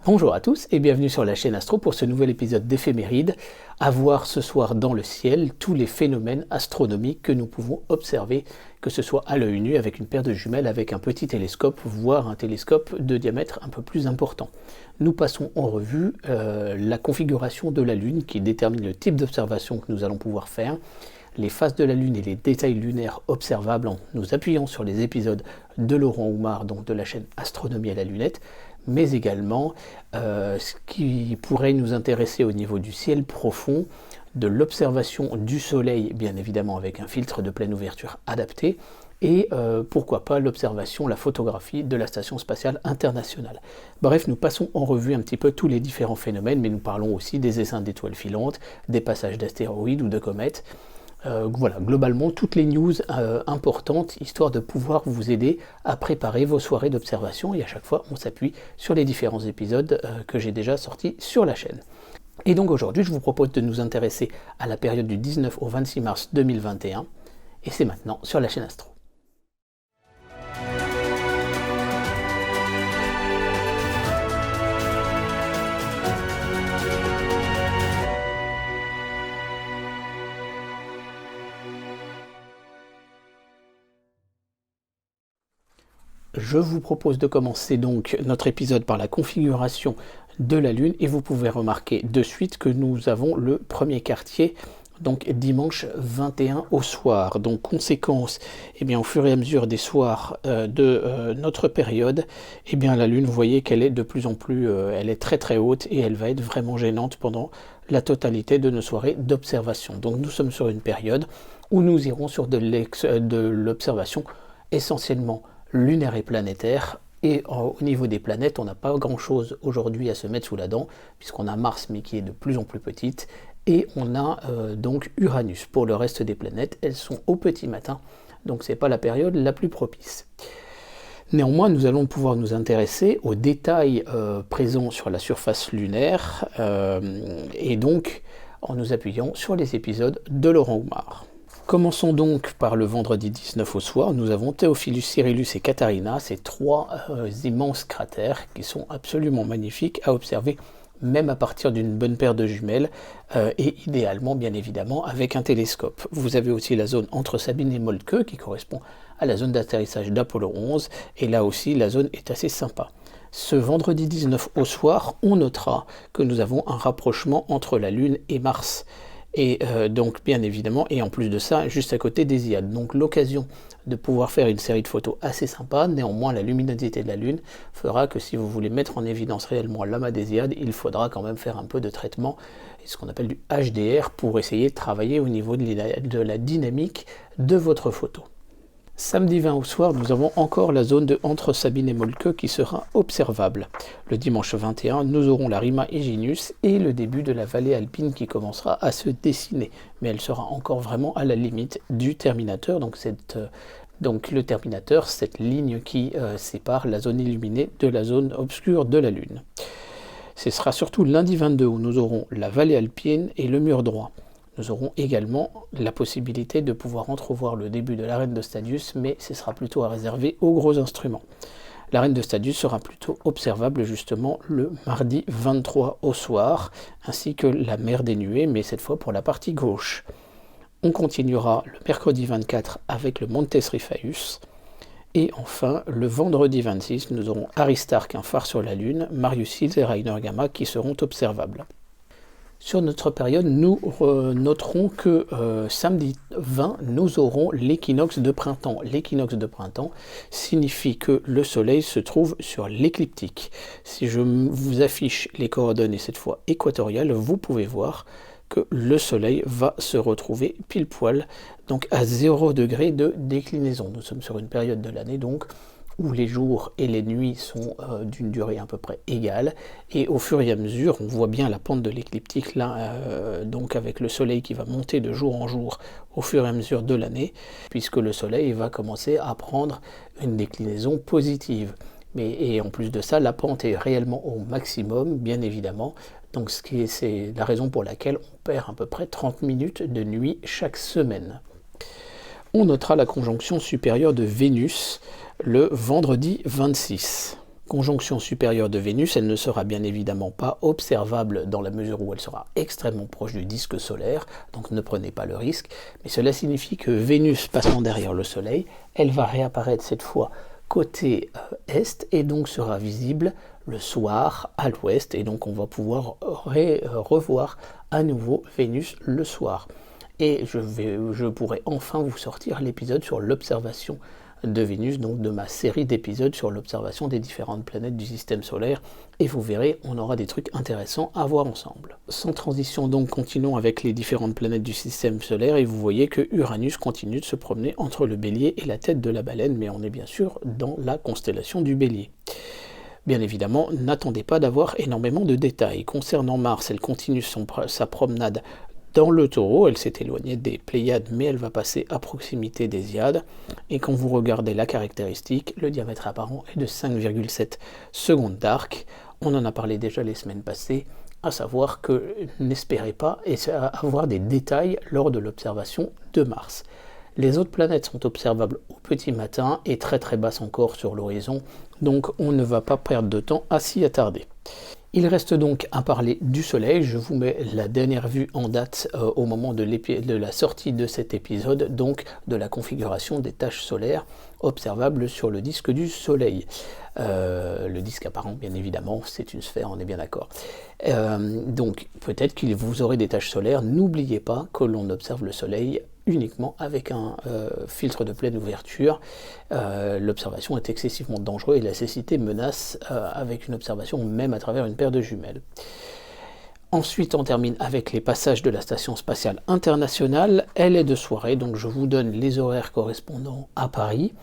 Bonjour à tous et bienvenue sur la chaîne Astro pour ce nouvel épisode d'Éphéméride. À voir ce soir dans le ciel tous les phénomènes astronomiques que nous pouvons observer, que ce soit à l'œil nu avec une paire de jumelles, avec un petit télescope, voire un télescope de diamètre un peu plus important. Nous passons en revue la configuration de la Lune qui détermine le type d'observation que nous allons pouvoir faire, les phases de la Lune et les détails lunaires observables en nous appuyant sur les épisodes de Laurent Oumar, donc de la chaîne Astronomie à la lunette, mais également ce qui pourrait nous intéresser au niveau du ciel profond, de l'observation du Soleil, bien évidemment avec un filtre de pleine ouverture adapté, et pourquoi pas l'observation, la photographie de la Station spatiale internationale. Bref, nous passons en revue un petit peu tous les différents phénomènes, mais nous parlons aussi des essaims d'étoiles filantes, des passages d'astéroïdes ou de comètes. Voilà, globalement, toutes les news importantes, histoire de pouvoir vous aider à préparer vos soirées d'observation. Et à chaque fois, on s'appuie sur les différents épisodes que j'ai déjà sortis sur la chaîne. Et donc aujourd'hui, je vous propose de nous intéresser à la période du 19 au 26 mars 2021. Et c'est maintenant sur la chaîne Astro. Je vous propose de commencer donc notre épisode par la configuration de la Lune et vous pouvez remarquer de suite que nous avons le premier quartier, donc dimanche 21 au soir. Donc conséquence, au fur et à mesure des soirs de notre période, la Lune, vous voyez qu'elle est de plus en plus, elle est très très haute et elle va être vraiment gênante pendant la totalité de nos soirées d'observation. Donc nous sommes sur une période où nous irons sur de l'observation essentiellement lunaire et planétaire, et au niveau des planètes, on n'a pas grand chose aujourd'hui à se mettre sous la dent, puisqu'on a Mars, mais qui est de plus en plus petite, et on a donc Uranus. Pour le reste des planètes, elles sont au petit matin, donc c'est pas la période la plus propice. Néanmoins, nous allons pouvoir nous intéresser aux détails présents sur la surface lunaire, et donc en nous appuyant sur les épisodes de Laurent Oumar. Commençons donc par le vendredi 19 au soir. Nous avons Théophilus, Cyrillus et Catharina, ces trois immenses cratères qui sont absolument magnifiques à observer, même à partir d'une bonne paire de jumelles, et idéalement, bien évidemment, avec un télescope. Vous avez aussi la zone entre Sabine et Moltke qui correspond à la zone d'atterrissage d'Apollo 11, et là aussi, la zone est assez sympa. Ce vendredi 19 au soir, on notera que nous avons un rapprochement entre la Lune et Mars. Et donc bien évidemment, et en plus de ça, juste à côté des Hyades. Donc l'occasion de pouvoir faire une série de photos assez sympa. Néanmoins, la luminosité de la Lune fera que si vous voulez mettre en évidence réellement l'amas des Hyades, il faudra quand même faire un peu de traitement, et ce qu'on appelle du HDR, pour essayer de travailler au niveau de la dynamique de votre photo. Samedi 20 au soir, nous avons encore la zone de entre Sabine et Moltke qui sera observable. Le dimanche 21, nous aurons la Rima Iginius et le début de la vallée alpine qui commencera à se dessiner. Mais elle sera encore vraiment à la limite du Terminateur, donc le Terminateur, cette ligne qui sépare la zone illuminée de la zone obscure de la Lune. Ce sera surtout lundi 22 où nous aurons la vallée alpine et le mur droit. Nous aurons également la possibilité de pouvoir entrevoir le début de l'arène de Stadius, mais ce sera plutôt à réserver aux gros instruments. L'arène de Stadius sera plutôt observable justement le mardi 23 au soir, ainsi que la mer des nuées, mais cette fois pour la partie gauche. On continuera le mercredi 24 avec le Montes Riphaeus. Et enfin, le vendredi 26, nous aurons Aristarque, un phare sur la Lune, Marius Hills et Rainer Gamma qui seront observables. Sur notre période, nous noterons que samedi 20, nous aurons l'équinoxe de printemps. L'équinoxe de printemps signifie que le Soleil se trouve sur l'écliptique. Si je vous affiche les coordonnées cette fois équatoriales, vous pouvez voir que le Soleil va se retrouver pile poil, donc à 0 degré de déclinaison. Nous sommes sur une période de l'année donc où les jours et les nuits sont d'une durée à peu près égale, et au fur et à mesure, on voit bien la pente de l'écliptique là, donc avec le soleil qui va monter de jour en jour au fur et à mesure de l'année, puisque le soleil va commencer à prendre une déclinaison positive. Et en plus de ça, la pente est réellement au maximum, bien évidemment, donc c'est la raison pour laquelle on perd à peu près 30 minutes de nuit chaque semaine. On notera la conjonction supérieure de Vénus le vendredi 26. conjonction supérieure de Vénus, elle ne sera bien évidemment pas observable dans la mesure où elle sera extrêmement proche du disque solaire, donc ne prenez pas le risque, mais cela signifie que Vénus passant derrière le Soleil, elle va réapparaître cette fois côté est et donc sera visible le soir à l'ouest, et donc on va pouvoir revoir à nouveau Vénus le soir. Et je pourrai enfin vous sortir l'épisode sur l'observation de Vénus, donc de ma série d'épisodes sur l'observation des différentes planètes du système solaire, et vous verrez, on aura des trucs intéressants à voir ensemble. Sans transition donc, continuons avec les différentes planètes du système solaire, et vous voyez que Uranus continue de se promener entre le Bélier et la tête de la Baleine, mais on est bien sûr dans la constellation du Bélier. Bien évidemment, n'attendez pas d'avoir énormément de détails. Concernant Mars, elle continue sa promenade dans le Taureau, elle s'est éloignée des Pléiades, mais elle va passer à proximité des Hyades. Et quand vous regardez la caractéristique, le diamètre apparent est de 5,7 secondes d'arc. On en a parlé déjà les semaines passées, à savoir que n'espérez pas avoir des détails lors de l'observation de Mars. Les autres planètes sont observables au petit matin et très très basses encore sur l'horizon, donc on ne va pas perdre de temps à s'y attarder. Il reste donc à parler du Soleil. Je vous mets la dernière vue en date au moment de la sortie de cet épisode, donc de la configuration des taches solaires observables sur le disque du Soleil. Le disque apparent, bien évidemment, c'est une sphère, on est bien d'accord. Donc peut-être que vous aurez des taches solaires. N'oubliez pas que l'on observe le Soleil uniquement avec un filtre de pleine ouverture. L'observation est excessivement dangereuse et la cécité menace avec une observation même à travers une paire de jumelles. Ensuite, on termine avec les passages de la Station spatiale internationale. Elle est de soirée, donc je vous donne les horaires correspondant à Paris.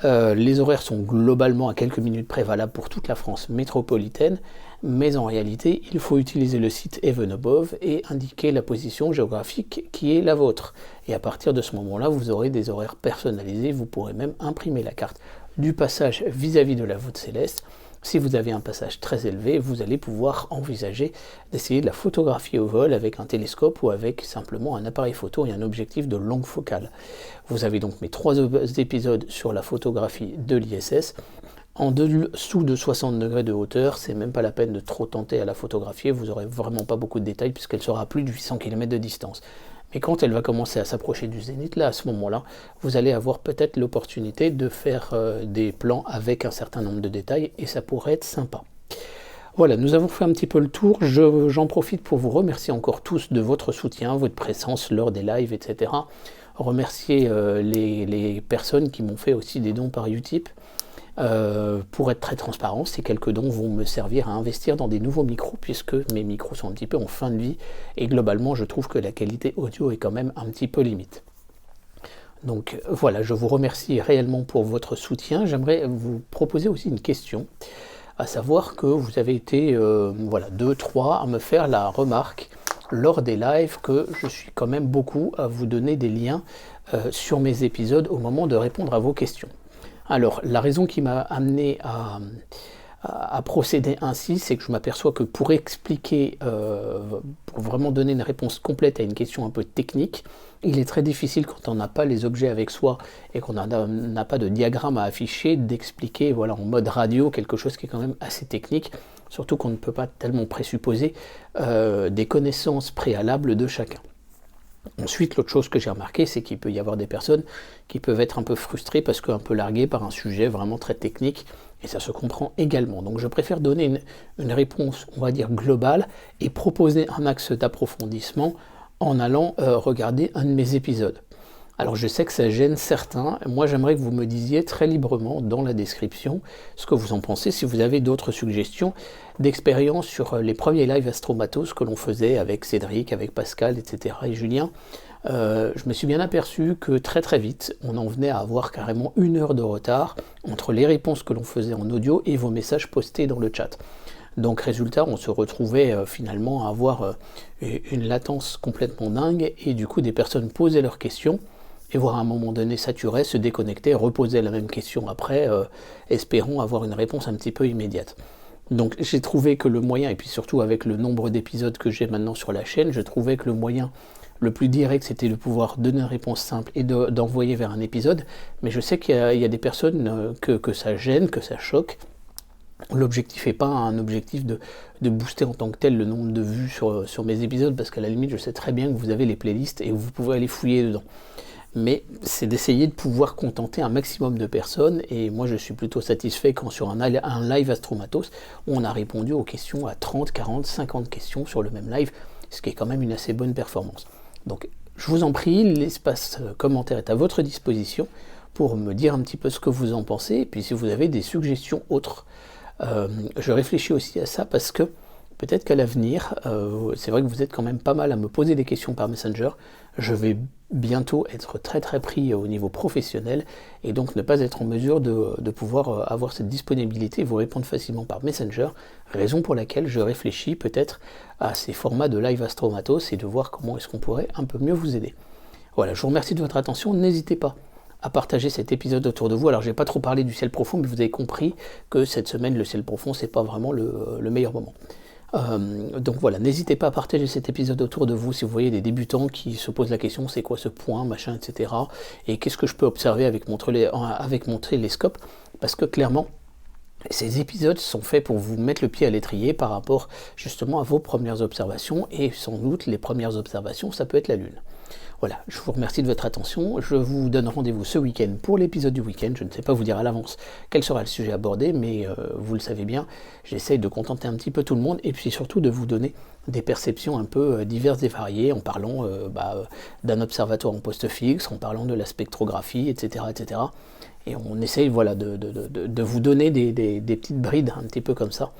Les horaires sont globalement à quelques minutes près valables pour toute la France métropolitaine, mais en réalité, il faut utiliser le site Even Above et indiquer la position géographique qui est la vôtre. Et à partir de ce moment-là, vous aurez des horaires personnalisés, vous pourrez même imprimer la carte du passage vis-à-vis de la voûte céleste. Si vous avez un passage très élevé, vous allez pouvoir envisager d'essayer de la photographier au vol avec un télescope ou avec simplement un appareil photo et un objectif de longue focale. Vous avez donc mes 3 épisodes sur la photographie de l'ISS. En dessous de 60 degrés de hauteur, c'est même pas la peine de trop tenter à la photographier, vous n'aurez vraiment pas beaucoup de détails puisqu'elle sera à plus de 800 km de distance. Mais quand elle va commencer à s'approcher du zénith, là, à ce moment-là, vous allez avoir peut-être l'opportunité de faire des plans avec un certain nombre de détails, et ça pourrait être sympa. Voilà, nous avons fait un petit peu le tour. J'en profite pour vous remercier encore tous de votre soutien, votre présence lors des lives, etc. Remercier les personnes qui m'ont fait aussi des dons par Utip. Pour être très transparent, ces quelques dons vont me servir à investir dans des nouveaux micros puisque mes micros sont un petit peu en fin de vie et globalement je trouve que la qualité audio est quand même un petit peu limite. Donc voilà, je vous remercie réellement pour votre soutien. J'aimerais vous proposer aussi une question, à savoir que vous avez été 2-3 à me faire la remarque lors des lives que je suis quand même beaucoup à vous donner des liens sur mes épisodes au moment de répondre à vos questions. Alors, la raison qui m'a amené à procéder ainsi, c'est que je m'aperçois que pour expliquer, pour vraiment donner une réponse complète à une question un peu technique, il est très difficile quand on n'a pas les objets avec soi et qu'on n'a pas de diagramme à afficher, d'expliquer en mode radio quelque chose qui est quand même assez technique, surtout qu'on ne peut pas tellement présupposer des connaissances préalables de chacun. Ensuite, l'autre chose que j'ai remarqué, c'est qu'il peut y avoir des personnes qui peuvent être un peu frustrées parce qu'un peu larguées par un sujet vraiment très technique, et ça se comprend également. Donc je préfère donner une réponse, on va dire, globale, et proposer un axe d'approfondissement en allant regarder un de mes épisodes. Alors je sais que ça gêne certains, moi j'aimerais que vous me disiez très librement dans la description ce que vous en pensez, si vous avez d'autres suggestions d'expérience sur les premiers lives Astromatos que l'on faisait avec Cédric, avec Pascal, etc. et Julien. Je me suis bien aperçu que très très vite, on en venait à avoir carrément 1 heure de retard entre les réponses que l'on faisait en audio et vos messages postés dans le chat. Donc résultat, on se retrouvait finalement à avoir une latence complètement dingue et du coup des personnes posaient leurs questions et voire à un moment donné saturaient, se déconnectaient, reposaient la même question après, espérant avoir une réponse un petit peu immédiate. Donc j'ai trouvé que le moyen, et puis surtout avec le nombre d'épisodes que j'ai maintenant sur la chaîne, je trouvais que le moyen le plus direct c'était de pouvoir donner une réponse simple et d'envoyer vers un épisode, mais je sais qu'il y a des personnes que ça gêne, que ça choque, L'objectif n'est pas un objectif de booster en tant que tel le nombre de vues sur mes épisodes, parce qu'à la limite, je sais très bien que vous avez les playlists et vous pouvez aller fouiller dedans. Mais c'est d'essayer de pouvoir contenter un maximum de personnes, et moi je suis plutôt satisfait quand sur un live Astromatos, on a répondu aux questions à 30, 40, 50 questions sur le même live, ce qui est quand même une assez bonne performance. Donc je vous en prie, l'espace commentaire est à votre disposition pour me dire un petit peu ce que vous en pensez, et puis si vous avez des suggestions autres. Je réfléchis aussi à ça parce que peut-être qu'à l'avenir, c'est vrai que vous êtes quand même pas mal à me poser des questions par Messenger. Je vais bientôt être très très pris au niveau professionnel et donc ne pas être en mesure de pouvoir avoir cette disponibilité et vous répondre facilement par Messenger, raison pour laquelle je réfléchis peut-être à ces formats de live Astromatos et de voir comment est-ce qu'on pourrait un peu mieux vous aider. Voilà, je vous remercie de votre attention, n'hésitez pas à partager cet épisode autour de vous. Alors j'ai pas trop parlé du ciel profond, mais vous avez compris que cette semaine le ciel profond c'est pas vraiment le meilleur moment. Donc voilà, n'hésitez pas à partager cet épisode autour de vous si vous voyez des débutants qui se posent la question c'est quoi ce point, machin, etc. Et qu'est-ce que je peux observer avec mon télescope, parce que clairement ces épisodes sont faits pour vous mettre le pied à l'étrier par rapport justement à vos premières observations, et sans doute les premières observations ça peut être la Lune. Voilà, je vous remercie de votre attention, je vous donne rendez-vous ce week-end pour l'épisode du week-end. Je ne sais pas vous dire à l'avance quel sera le sujet abordé, mais vous le savez bien, j'essaye de contenter un petit peu tout le monde, et puis surtout de vous donner des perceptions un peu diverses et variées, en parlant d'un observatoire en poste fixe, en parlant de la spectrographie, etc. etc. Et on essaye voilà, de vous donner des petites brides, un petit peu comme ça,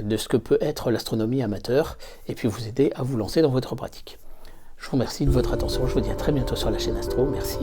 de ce que peut être l'astronomie amateur, et puis vous aider à vous lancer dans votre pratique. Je vous remercie de votre attention, je vous dis à très bientôt sur la chaîne Astro, merci.